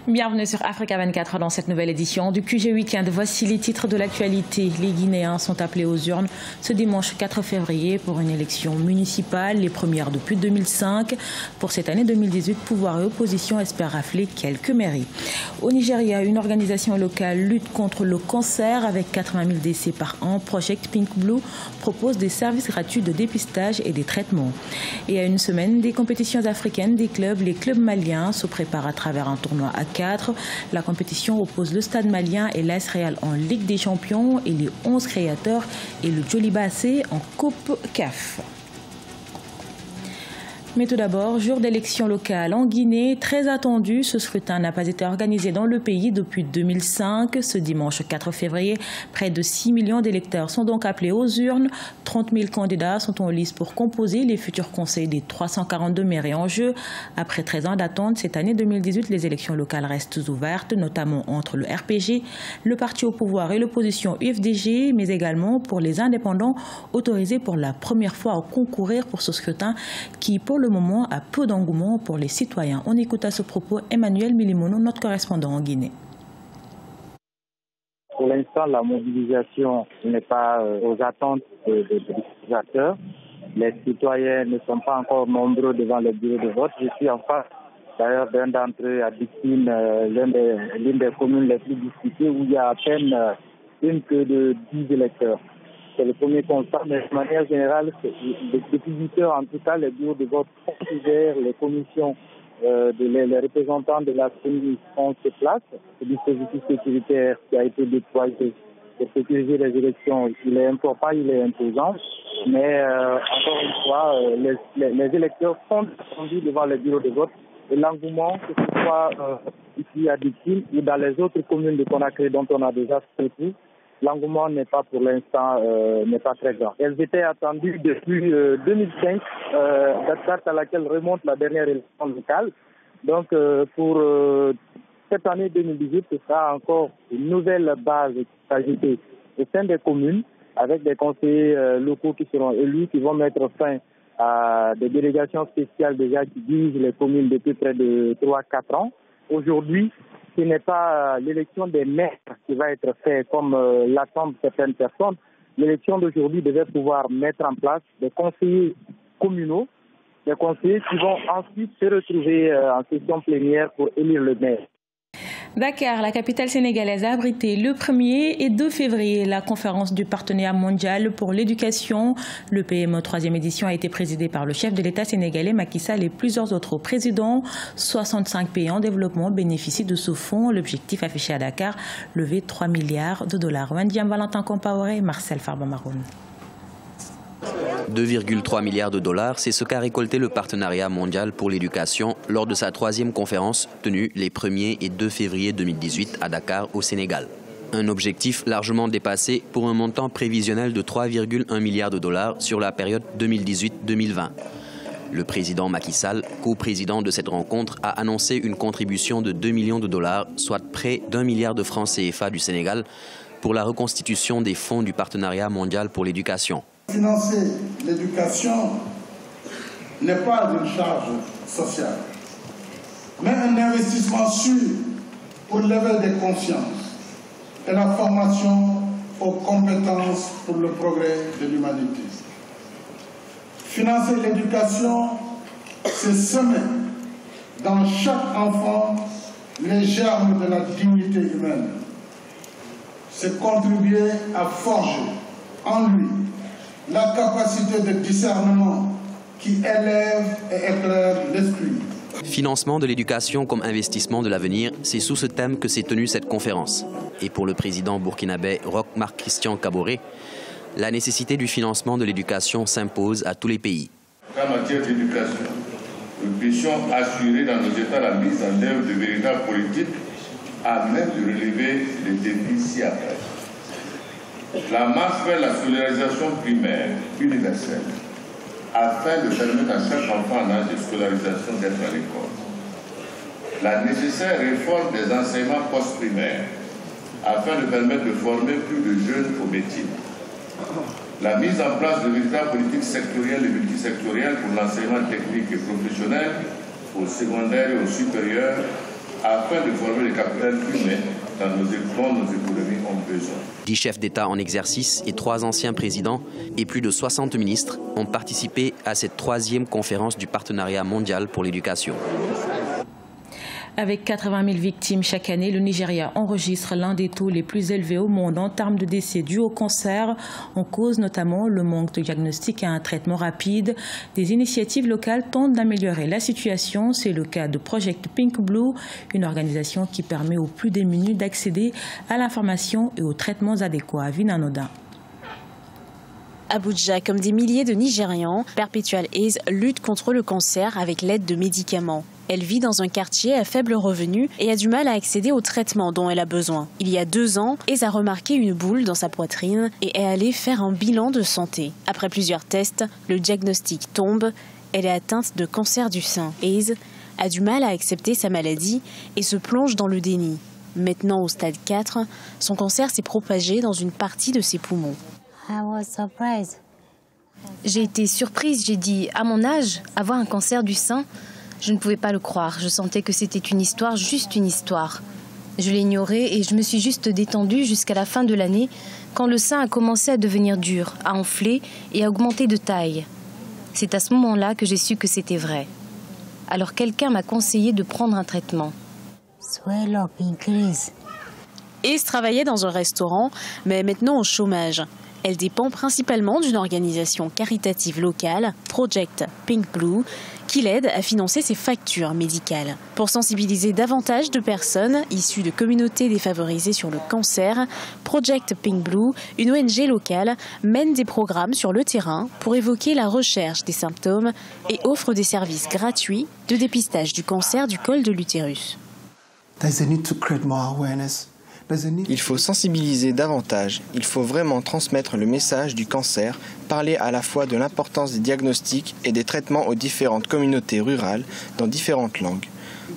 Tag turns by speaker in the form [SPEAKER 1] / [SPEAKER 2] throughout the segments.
[SPEAKER 1] Bienvenue sur Africa 24 dans cette nouvelle édition du QG Weekend. Voici les titres de l'actualité. Les Guinéens sont appelés aux urnes ce dimanche 4 février pour une élection municipale, les premières depuis 2005. Pour cette année 2018, pouvoir et opposition espèrent rafler quelques mairies. Au Nigeria, une organisation locale lutte contre le cancer avec 80 000 décès par an. Project Pink Blue propose des services gratuits de dépistage et des traitements. Et à une semaine des compétitions africaines des clubs, les clubs maliens se préparent à travers un tournoi à 4. La compétition oppose le Stade malien et l'AS Real en Ligue des Champions et les 11 créateurs et le Joliba AC en Coupe CAF. Mais tout d'abord, jour d'élection locale en Guinée, très attendu. Ce scrutin n'a pas été organisé dans le pays depuis 2005. Ce dimanche 4 février, près de 6 millions d'électeurs sont donc appelés aux urnes. 30 000 candidats sont en lice pour composer les futurs conseils des 342 mairies en jeu. Après 13 ans d'attente, cette année 2018, les élections locales restent ouvertes, notamment entre le RPG, le parti au pouvoir et l'opposition UFDG, mais également pour les indépendants autorisés pour la première fois à concourir pour ce scrutin qui, pour le moment, a peu d'engouement pour les citoyens. On écoute à ce propos Emmanuel Milimono, notre correspondant en Guinée.
[SPEAKER 2] Pour l'instant, la mobilisation n'est pas aux attentes des acteurs. Les citoyens ne sont pas encore nombreux devant les bureaux de vote. Je suis en face d'ailleurs d'un d'entre eux à Dixine, l'une des communes les plus disputées où il y a à peine une queue de 10 électeurs. C'est le premier constat, mais de manière générale, depuis 8 heures, en tout cas, les bureaux de vote sont ouverts, les commissions, les représentants de la commune sont sur place. Le dispositif sécuritaire qui a été déployé pour sécuriser les élections, il est important, il est imposant, mais encore une fois, les électeurs sont attendus devant les bureaux de vote et l'engouement, que ce soit ici à Dixine ou dans les autres communes de Conakry dont on a déjà fait tout, l'engouement n'est pas pour l'instant n'est pas très grand. Elles étaient attendues depuis 2005, date à laquelle remonte la dernière élection locale. Donc pour cette année 2018, ce sera encore une nouvelle base qui s'ajoute au sein des communes avec des conseillers locaux qui seront élus, qui vont mettre fin à des délégations spéciales déjà qui dirigent les communes depuis près de 3-4 ans. Aujourd'hui, ce n'est pas l'élection des maires qui va être faite comme l'attendent certaines personnes. L'élection d'aujourd'hui devait pouvoir mettre en place des conseillers communaux, des conseillers qui vont ensuite se retrouver en session plénière pour élire le maire.
[SPEAKER 1] Dakar, la capitale sénégalaise, a abrité le 1er et 2 février la conférence du partenariat mondial pour l'éducation. Le PME 3e édition a été présidé par le chef de l'État sénégalais Macky Sall et plusieurs autres présidents. 65 pays en développement bénéficient de ce fonds. L'objectif affiché à Dakar, lever 3 milliards de dollars. Wendiam Valentin Compaoré, Marcel Farba-Maroun.
[SPEAKER 3] 2,3 milliards de dollars, c'est ce qu'a récolté le partenariat mondial pour l'éducation lors de sa 3e conférence tenue les 1er et 2 février 2018 à Dakar, au Sénégal. Un objectif largement dépassé pour un montant prévisionnel de 3,1 milliards de dollars sur la période 2018-2020. Le président Macky Sall, co-président de cette rencontre, a annoncé une contribution de 2 millions de dollars, soit près d'1 milliard de francs CFA du Sénégal, pour la reconstitution des fonds du partenariat mondial pour l'éducation.
[SPEAKER 4] Financer l'éducation n'est pas une charge sociale, mais un investissement sûr pour l'éveil des consciences et la formation aux compétences pour le progrès de l'humanité. Financer l'éducation, c'est semer dans chaque enfant les germes de la dignité humaine. C'est contribuer à forger en lui la capacité de discernement qui élève et éclaire l'esprit.
[SPEAKER 3] Financement de l'éducation comme investissement de l'avenir, c'est sous ce thème que s'est tenue cette conférence. Et pour le président burkinabé Roch Marc Christian Kaboré, la nécessité du financement de l'éducation s'impose à tous les pays.
[SPEAKER 5] En matière d'éducation, nous puissions assurer dans nos États la mise en œuvre de véritables politiques à même de relever les défis ci après. La marche vers la scolarisation primaire universelle afin de permettre à chaque enfant en âge de scolarisation d'être à l'école. La nécessaire réforme des enseignements post-primaires afin de permettre de former plus de jeunes au métier. La mise en place de véritables politiques sectorielles et multisectorielles pour l'enseignement technique et professionnel au secondaire et au supérieur afin de former le capital humain dont nos économies ont besoin.
[SPEAKER 3] 10 chefs d'État en exercice et 3 anciens présidents et plus de 60 ministres ont participé à cette 3e conférence du Partenariat mondial pour l'éducation.
[SPEAKER 1] Avec 80 000 victimes chaque année, le Nigeria enregistre l'un des taux les plus élevés au monde en termes de décès dus au cancer. En cause notamment le manque de diagnostic et un traitement rapide. Des initiatives locales tentent d'améliorer la situation. C'est le cas de Project Pink Blue, une organisation qui permet aux plus démunis d'accéder à l'information et aux traitements adéquats. Vinanoda.
[SPEAKER 6] Abuja, comme des milliers de Nigérians, Perpetual Ace lutte contre le cancer avec l'aide de médicaments. Elle vit dans un quartier à faible revenu et a du mal à accéder aux traitements dont elle a besoin. Il y a 2 ans, Ace a remarqué une boule dans sa poitrine et est allée faire un bilan de santé. Après plusieurs tests, le diagnostic tombe. Elle est atteinte de cancer du sein. Ace a du mal à accepter sa maladie et se plonge dans le déni. Maintenant, au stade 4, son cancer s'est propagé dans une partie de ses poumons.
[SPEAKER 7] J'ai été surprise, j'ai dit, à mon âge, avoir un cancer du sein, je ne pouvais pas le croire. Je sentais que c'était une histoire, juste une histoire. Je l'ignorais et je me suis juste détendue jusqu'à la fin de l'année, quand le sein a commencé à devenir dur, à enfler et à augmenter de taille. C'est à ce moment-là que j'ai su que c'était vrai. Alors quelqu'un m'a conseillé de prendre un traitement.
[SPEAKER 6] Ace travaillait dans un restaurant, mais maintenant au chômage. Elle dépend principalement d'une organisation caritative locale, Project Pink Blue, qui l'aide à financer ses factures médicales. Pour sensibiliser davantage de personnes issues de communautés défavorisées sur le cancer, Project Pink Blue, une ONG locale, mène des programmes sur le terrain pour évoquer la recherche des symptômes et offre des services gratuits de dépistage du cancer du col de l'utérus.
[SPEAKER 8] Il faut sensibiliser davantage, il faut vraiment transmettre le message du cancer, parler à la fois de l'importance des diagnostics et des traitements aux différentes communautés rurales dans différentes langues.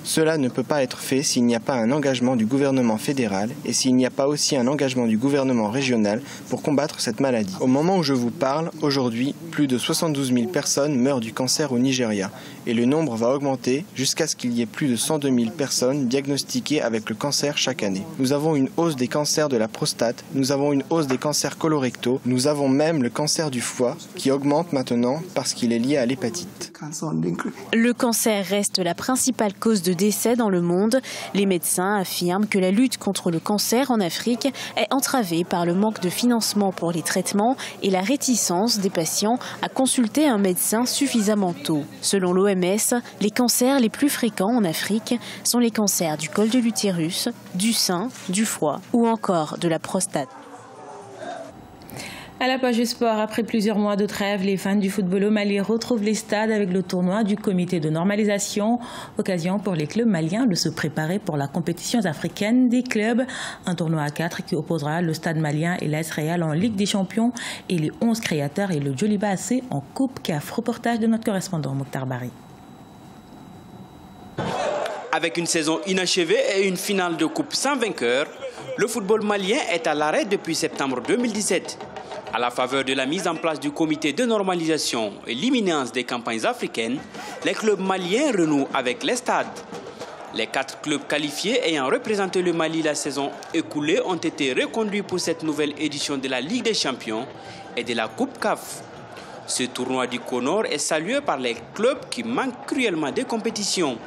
[SPEAKER 8] Cela ne peut pas être fait s'il n'y a pas un engagement du gouvernement fédéral et s'il n'y a pas aussi un engagement du gouvernement régional pour combattre cette maladie. Au moment où je vous parle, aujourd'hui, plus de 72 000 personnes meurent du cancer au Nigeria et le nombre va augmenter jusqu'à ce qu'il y ait plus de 102 000 personnes diagnostiquées avec le cancer chaque année. Nous avons une hausse des cancers de la prostate, nous avons une hausse des cancers colorectaux, nous avons même le cancer du foie qui augmente maintenant parce qu'il est lié à l'hépatite.
[SPEAKER 6] Le cancer reste la principale cause de décès dans le monde. Les médecins affirment que la lutte contre le cancer en Afrique est entravée par le manque de financement pour les traitements et la réticence des patients à consulter un médecin suffisamment tôt. Selon l'OMS, les cancers les plus fréquents en Afrique sont les cancers du col de l'utérus, du sein, du foie ou encore de la prostate.
[SPEAKER 1] À la page du sport, après plusieurs mois de trêve, les fans du football au Mali retrouvent les stades avec le tournoi du comité de normalisation. Occasion pour les clubs maliens de se préparer pour la compétition africaine des clubs. Un tournoi à 4 qui opposera le stade malien et l'AS Real en Ligue des Champions et les 11 créateurs et le Djoliba AC en Coupe CAF. Reportage de notre correspondant Mokhtar Bari.
[SPEAKER 9] Avec une saison inachevée et une finale de coupe sans vainqueur, le football malien est à l'arrêt depuis septembre 2017. À la faveur de la mise en place du comité de normalisation et l'imminence des campagnes africaines, les clubs maliens renouent avec les stades. Les 4 clubs qualifiés ayant représenté le Mali la saison écoulée ont été reconduits pour cette nouvelle édition de la Ligue des Champions et de la Coupe CAF. Ce tournoi du Conor est salué par les clubs qui manquent cruellement de compétition.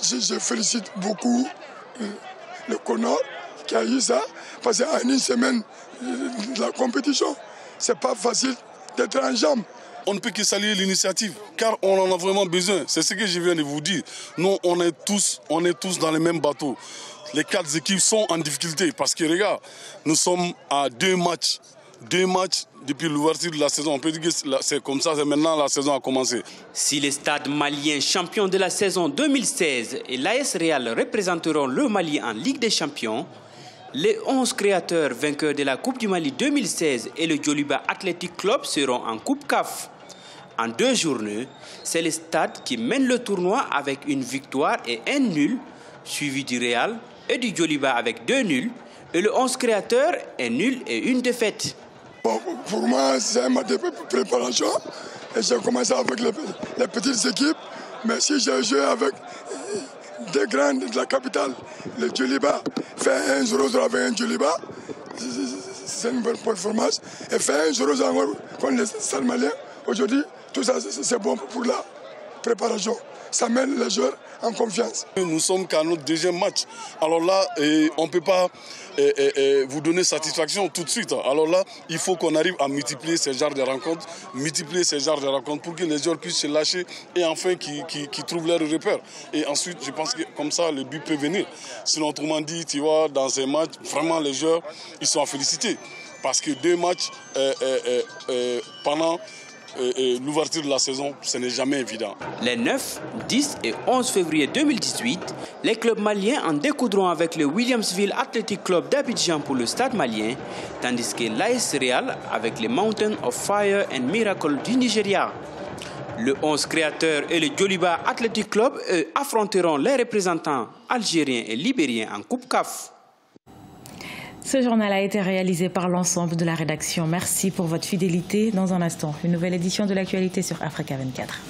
[SPEAKER 10] Je félicite beaucoup le Conor qui a eu ça, parce qu'à une semaine de la compétition, c'est pas facile d'être en jambes.
[SPEAKER 11] On ne peut que saluer l'initiative, car on en a vraiment besoin. C'est ce que je viens de vous dire. Nous, on est tous dans le même bateau. Les 4 équipes sont en difficulté, parce que regarde, nous sommes à 2 matchs. 2 matchs depuis l'ouverture de la saison. On peut dire que c'est comme ça, c'est maintenant la saison a commencé.
[SPEAKER 9] Si les stades maliens champions de la saison 2016 et l'AS Real représenteront le Mali en Ligue des Champions, les 11 créateurs vainqueurs de la Coupe du Mali 2016 et le Djoliba Athletic Club seront en Coupe CAF. En 2 journées, c'est le stade qui mène le tournoi avec une victoire et un nul, suivi du Real et du Djoliba avec 2 nuls, et le 11 créateurs est nul et une défaite.
[SPEAKER 10] Bon, pour moi, c'est un match de préparation et j'ai commencé avec les petites équipes, mais si j'ai joué avec deux grands de la capitale, le Djoliba, fait 1-0 avec un Djoliba. C'est une bonne performance. Et fait 1-0 encore contre les Stade Malien. Aujourd'hui, tout ça, c'est bon pour la préparation. Ça mène les joueurs en confiance.
[SPEAKER 11] Nous sommes qu'à notre deuxième match. Alors là, on ne peut pas vous donner satisfaction tout de suite. Alors là, il faut qu'on arrive à multiplier ces genres de rencontres, pour que les joueurs puissent se lâcher et enfin qu'ils trouvent leurs repères. Et ensuite, je pense que comme ça, le but peut venir. Sinon, autrement dit, tu vois, dans ces matchs, vraiment, les joueurs, ils sont à féliciter. Parce que 2 matchs pendant l'ouverture de la saison, ce n'est jamais évident.
[SPEAKER 9] Les 9, 10 et 11 février 2018, les clubs maliens en découdront avec le Williamsville Athletic Club d'Abidjan pour le Stade malien, tandis que l'AS Real avec les Mountain of Fire and Miracle du Nigeria. Le 11 créateur et le Djoliba Athletic Club affronteront les représentants algériens et libériens en Coupe CAF.
[SPEAKER 1] Ce journal a été réalisé par l'ensemble de la rédaction. Merci pour votre fidélité. Dans un instant, une nouvelle édition de l'actualité sur Africa 24.